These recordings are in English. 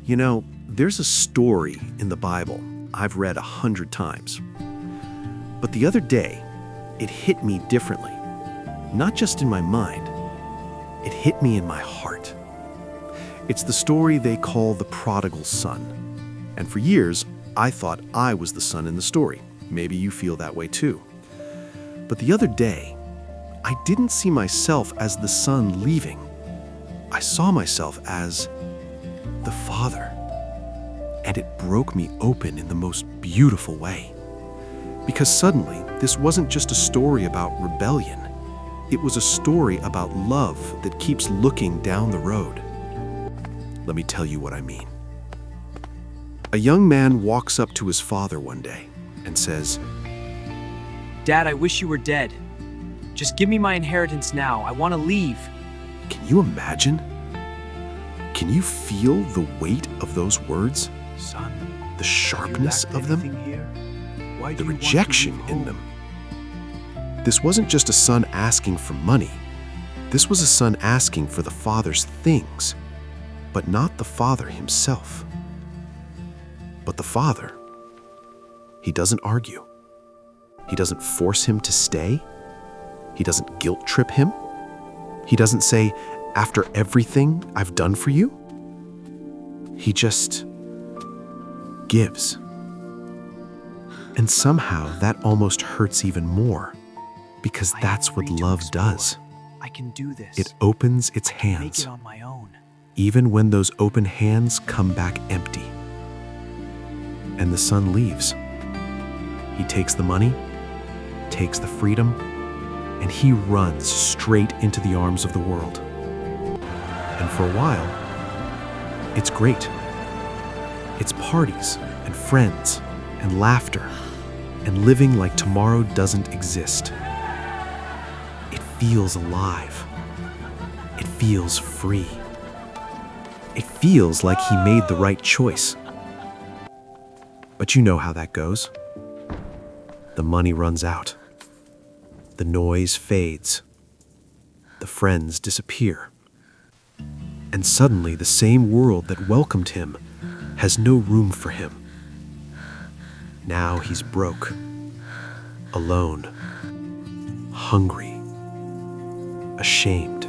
There's a story in the Bible I've read 100 times. But the other day, it hit me differently. Not just in my mind, it hit me in my heart. It's the story they call the Prodigal Son. And for years, I thought I was the son in the story. Maybe you feel that way too. But the other day, I didn't see myself as the son leaving. I saw myself as the father. And it broke me open in the most beautiful way. Because suddenly, this wasn't just a story about rebellion. It was a story about love that keeps looking down the road. Let me tell you what I mean. A young man walks up to his father one day and says, "Dad, I wish you were dead. Just give me my inheritance now. I want to leave." Can you imagine? Can you feel the weight of those words? Son, the sharpness of them? The rejection in them? This wasn't just a son asking for money. This was a son asking for the father's things, but not the father himself. But the father, he doesn't argue. He doesn't force him to stay. He doesn't guilt trip him. He doesn't say, "After everything I've done for you." He just gives. And somehow that almost hurts even more, because that's what love does. I can do this. It opens its I can make hands, it on my own. even when those open hands come back empty. And the son leaves. He takes the money, takes the freedom, and he runs straight into the arms of the world. And for a while, it's great. It's parties and friends and laughter and living like tomorrow doesn't exist. It feels alive. It feels free. It feels like he made the right choice. But you know how that goes. The money runs out. The noise fades. The friends disappear. And suddenly the same world that welcomed him has no room for him. Now he's broke, alone, hungry, ashamed.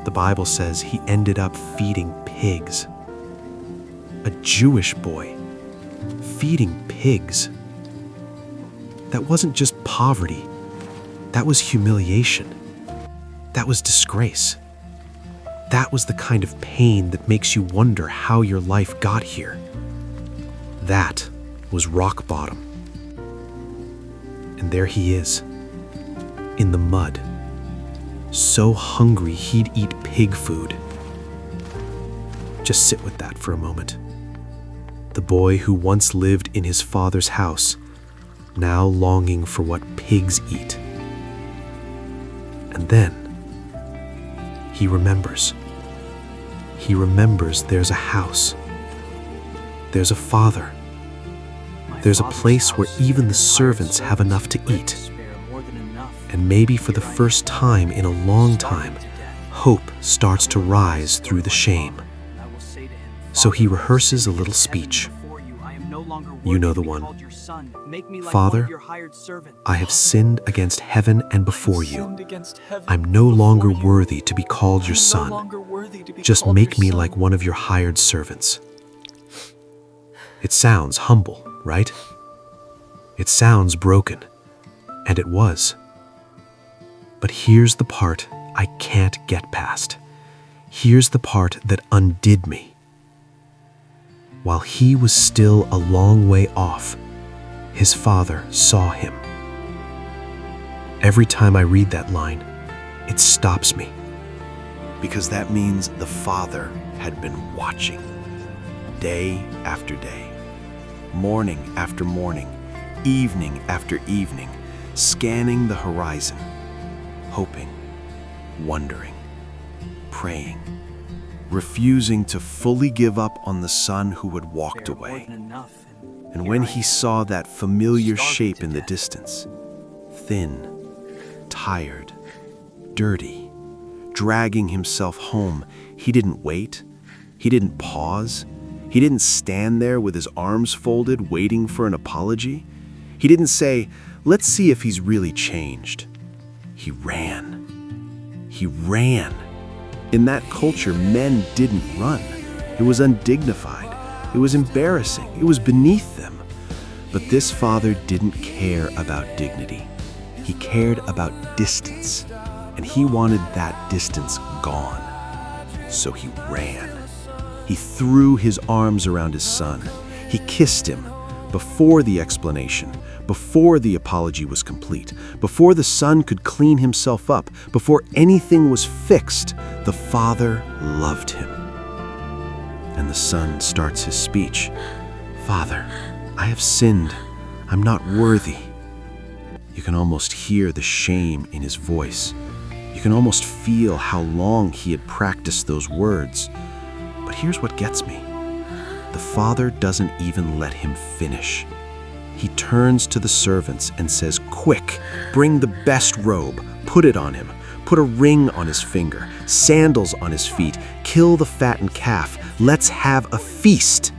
The Bible says he ended up feeding pigs. A Jewish boy feeding pigs. That wasn't just poverty. That was humiliation. That was disgrace. That was the kind of pain that makes you wonder how your life got here. That was rock bottom. And there he is, in the mud, so hungry he'd eat pig food. Just sit with that for a moment. The boy who once lived in his father's house, now longing for what pigs eat. And then he remembers. He remembers there's a house. There's a father. There's a place where even the servants have enough to eat. And maybe for the first time in a long time, hope starts to rise through the shame. So he rehearses a little speech. You know the one. "Father, I have sinned against heaven and before you. I'm no longer worthy to be called your son. Just make me like one of your hired servants." It sounds humble, right? It sounds broken, and it was. But here's the part I can't get past. Here's the part that undid me. While he was still a long way off, his father saw him. Every time I read that line, it stops me. Because that means the father had been watching, day after day, morning after morning, evening after evening, scanning the horizon, hoping, wondering, praying, refusing to fully give up on the son who had walked away. And when he saw that familiar shape in the distance, thin, tired, dirty, dragging himself home, he didn't wait. He didn't pause. He didn't stand there with his arms folded, waiting for an apology. He didn't say, "Let's see if he's really changed." He ran. He ran. In that culture, men didn't run. It was undignified. It was embarrassing. It was beneath them. But this father didn't care about dignity. He cared about distance, and he wanted that distance gone. So he ran. He threw his arms around his son. He kissed him before the explanation, before the apology was complete, before the son could clean himself up, before anything was fixed. The father loved him. And the son starts his speech. "Father, I have sinned. I'm not worthy." You can almost hear the shame in his voice. You can almost feel how long he had practiced those words. But here's what gets me. The father doesn't even let him finish. He turns to the servants and says, "Quick, bring the best robe, put it on him. Put a ring on his finger, sandals on his feet, kill the fattened calf. Let's have a feast."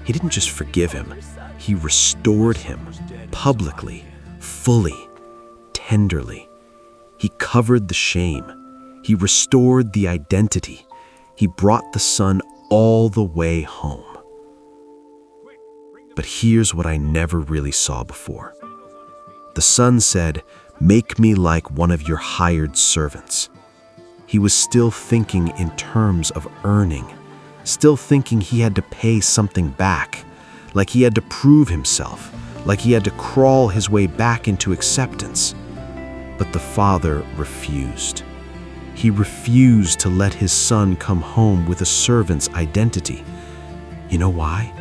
He didn't just forgive him. He restored him publicly, fully, tenderly. He covered the shame. He restored the identity. He brought the son all the way home. But here's what I never really saw before. The son said, "Make me like one of your hired servants." He was still thinking in terms of earning, still thinking he had to pay something back, like he had to prove himself, like he had to crawl his way back into acceptance. But the father refused. He refused to let his son come home with a servant's identity. You know why?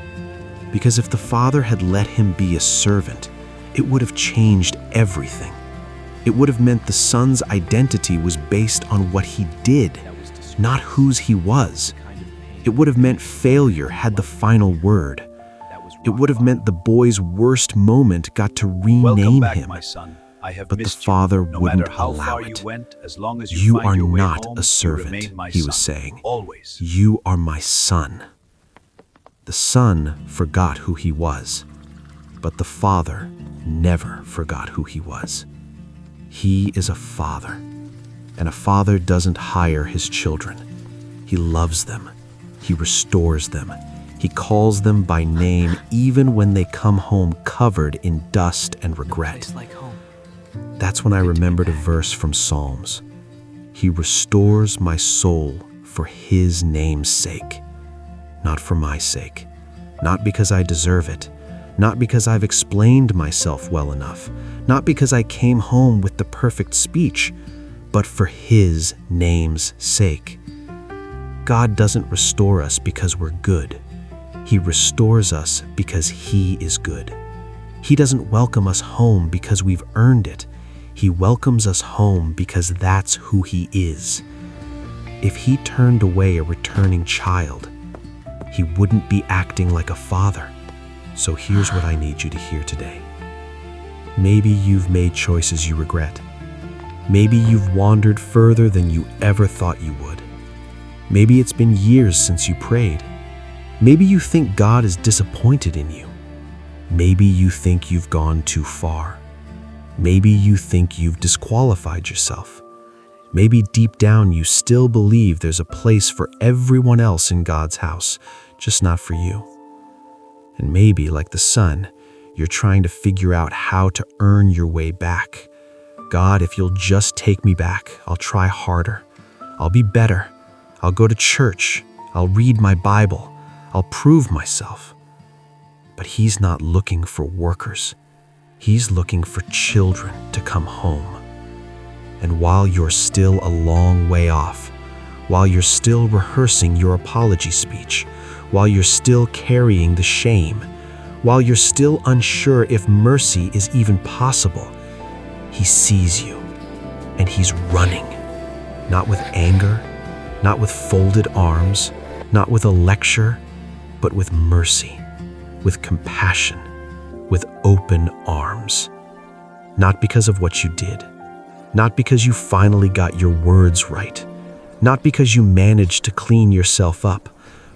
Because if the father had let him be a servant, it would have changed everything. It would have meant the son's identity was based on what he did, not whose he was. It would have meant failure had the final word. It would have meant the boy's worst moment got to rename Welcome back, him. my son. I have But the missed father you. No wouldn't matter how allow far it. you went, as long as You find are your way not home, a you servant, remain my he was son. saying. Always. You are my son. The son forgot who he was, but the father never forgot who he was. He is a father, and a father doesn't hire his children. He loves them. He restores them. He calls them by name even when they come home covered in dust and regret. Place like home. That's when I remembered a verse from Psalms. He restores my soul for his name's sake, not for my sake, not because I deserve it, not because I've explained myself well enough, not because I came home with the perfect speech, but for his name's sake. God doesn't restore us because we're good. He restores us because he is good. He doesn't welcome us home because we've earned it. He welcomes us home because that's who he is. If he turned away a returning child, he wouldn't be acting like a father. So here's what I need you to hear today. Maybe you've made choices you regret. Maybe you've wandered further than you ever thought you would. Maybe it's been years since you prayed. Maybe you think God is disappointed in you. Maybe you think you've gone too far. Maybe you think you've disqualified yourself. Maybe deep down you still believe there's a place for everyone else in God's house, just not for you. And maybe, like the son, you're trying to figure out how to earn your way back. God, if you'll just take me back, I'll try harder. I'll be better. I'll go to church. I'll read my Bible. I'll prove myself. But he's not looking for workers. He's looking for children to come home. And while you're still a long way off, while you're still rehearsing your apology speech, while you're still carrying the shame, while you're still unsure if mercy is even possible, he sees you and he's running, not with anger, not with folded arms, not with a lecture, but with mercy, with compassion, with open arms. Not because of what you did, not because you finally got your words right, not because you managed to clean yourself up,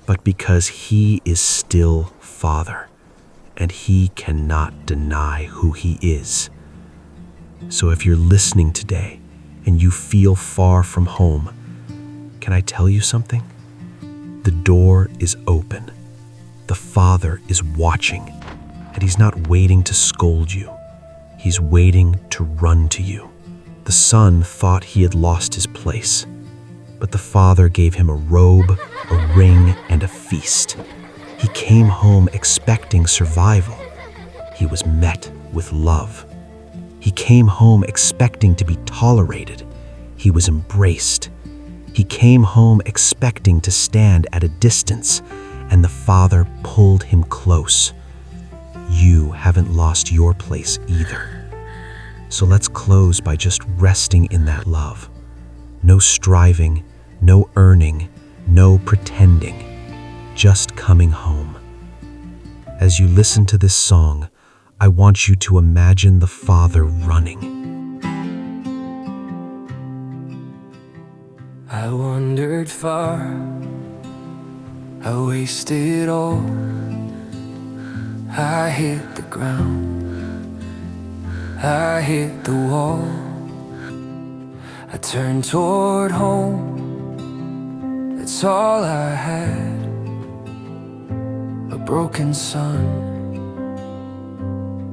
but because he is still Father, and he cannot deny who he is. So if you're listening today and you feel far from home, can I tell you something? The door is open. The Father is watching, and he's not waiting to scold you. He's waiting to run to you. The Son thought he had lost his place, but the Father gave him a robe, a ring, and a feast. He came home expecting survival. He was met with love. He came home expecting to be tolerated. He was embraced. He came home expecting to stand at a distance, and the Father pulled him close. You haven't lost your place either. So let's close by just resting in that love. No striving, no earning, no pretending, just coming home. As you listen to this song, I want you to imagine the Father running. I wandered far, I wasted all, I hit the ground, I hit the wall. I turned toward home, that's all I had. A broken son,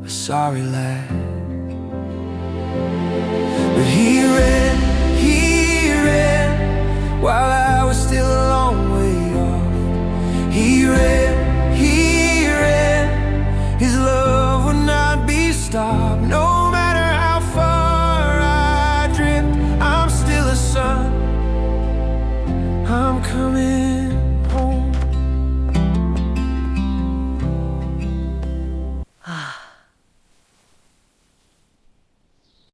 a sorry lad. But he ran while I was still a long way off. He ran, his love would not be stopped. No matter how far I drift, I'm still a son. I'm coming